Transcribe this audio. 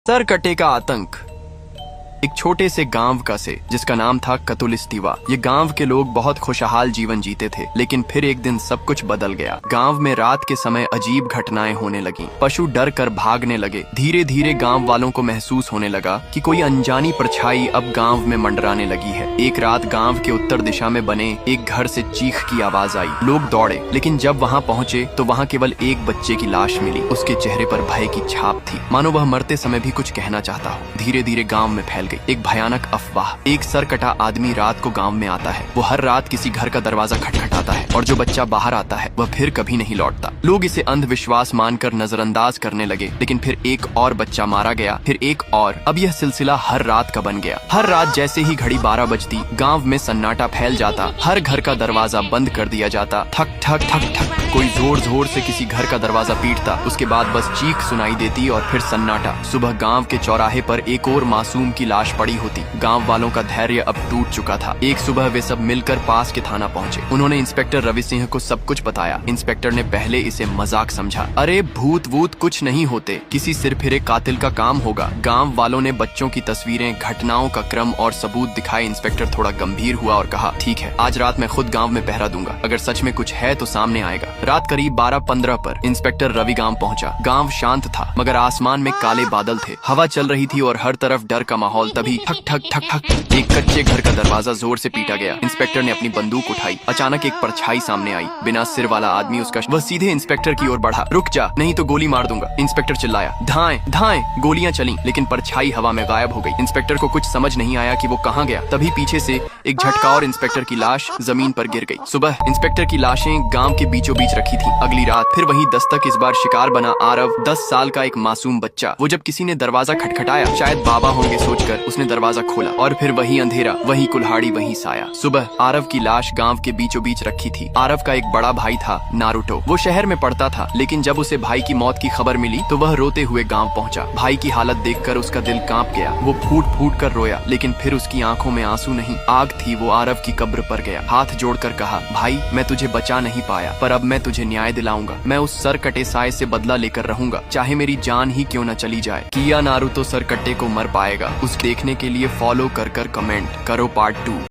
सरकटे का आतंक। एक छोटे से गांव का से जिसका नाम था कतुलिस्तीवा। ये गांव के लोग बहुत खुशहाल जीवन जीते थे, लेकिन फिर एक दिन सब कुछ बदल गया। गांव में रात के समय अजीब घटनाएं होने लगी। पशु डर कर भागने लगे। धीरे धीरे गांव वालों को महसूस होने लगा कि कोई अनजानी परछाई अब गांव में मंडराने लगी है। एक रात गांव के उत्तर दिशा में बने एक घर से चीख की आवाज आई। लोग दौड़े, लेकिन जब वहां पहुंचे तो वहां केवल एक बच्चे की लाश मिली। उसके चेहरे पर भय की छाप थी, मानो वह मरते समय भी कुछ कहना चाहता हो। धीरे धीरे गांव में फैल गई एक भयानक अफवाह। एक सरकटा आदमी रात को गांव में आता है। वो हर रात किसी घर का दरवाजा खटखटाता है, और जो बच्चा बाहर आता है वह फिर कभी नहीं लौटता। लोग इसे अंधविश्वास मानकर नजरअंदाज करने लगे, लेकिन फिर एक और बच्चा मारा गया, फिर एक और। अब यह सिलसिला हर रात का बन गया। हर रात जैसे ही घड़ी 12 बजती, गांव में सन्नाटा फैल जाता। हर घर का दरवाजा बंद कर दिया जाता। ठक ठक ठक ठक कोई जोर जोर से किसी घर का दरवाजा पीटता। उसके बाद बस चीख सुनाई देती और फिर सन्नाटा। सुबह गांव के चौराहे पर एक और मासूम की लाश पड़ी होती। गांव वालों का धैर्य अब टूट चुका था। एक सुबह वे सब मिलकर पास के थाना पहुंचे। उन्होंने इंस्पेक्टर रवि सिंह को सब कुछ बताया। इंस्पेक्टर ने पहले इसे मजाक समझा। अरे भूत वूत कुछ नहीं होते, किसी सिरफिरे कातिल का काम होगा। गांव वालों ने बच्चों की तस्वीरें, घटनाओं का क्रम और सबूत दिखाए। इंस्पेक्टर थोड़ा गंभीर हुआ और कहा, ठीक है, आज रात मैं खुद गाँव में पहरा दूंगा। अगर सच में कुछ है तो सामने आएगा। रात करीब 12:15 पर इंस्पेक्टर रवि गांव पहुंचा। गांव शांत था, मगर आसमान में काले बादल थे। हवा चल रही थी और हर तरफ डर का माहौल। तभी ठक ठक ठक ठक एक कच्चे घर का दरवाजा जोर से पीटा गया। इंस्पेक्टर ने अपनी बंदूक उठाई। अचानक एक परछाई सामने आई। बिना सिर वाला आदमी उसका वह सीधे इंस्पेक्टर की ओर बढ़ा। रुक जा, नहीं तो गोली मार दूंगा। इंस्पेक्टर चिल्लाया। धाएं धाएं। गोलियां चली, लेकिन परछाई हवा में गायब हो गई। इंस्पेक्टर को कुछ समझ नहीं आया कि वो कहाँ गया। तभी पीछे से एक झटका और इंस्पेक्टर की लाश जमीन पर गिर गई। सुबह इंस्पेक्टर की लाशें गांव के बीचों बीच रखी थी। अगली रात फिर वही दस्तक। इस बार शिकार बना आरव, 10 साल का एक मासूम बच्चा। वो जब किसी ने दरवाजा खटखटाया, शायद बाबा होंगे सोचकर उसने दरवाजा खोला, और फिर वही अंधेरा, वही कुल्हाड़ी, वही साया। सुबह आरव की लाश गांव के बीचों बीच रखी थी। आरव का एक बड़ा भाई था, नारुतो। वो शहर में पढ़ता था, लेकिन जब उसे भाई की मौत की खबर मिली तो वह रोते हुए गांव पहुंचा। भाई की हालत देखकर उसका दिल कांप गया। वो फूट फूट कर रोया, लेकिन फिर उसकी आंखों में आंसू नहीं, आग थी। वो आरव की कब्र पर गया, हाथ जोड़कर कहा, भाई मैं तुझे बचा नहीं पाया, पर अब मैं तुझे न्याय दिलाऊंगा। मैं उस सरकटे साए से बदला लेकर रहूंगा, चाहे मेरी जान ही क्यों न चली जाए। किया नारुतो सरकटे को मर पाएगा। उस देखने के लिए फॉलो कर कमेंट करो पार्ट 2।